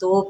2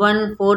1/4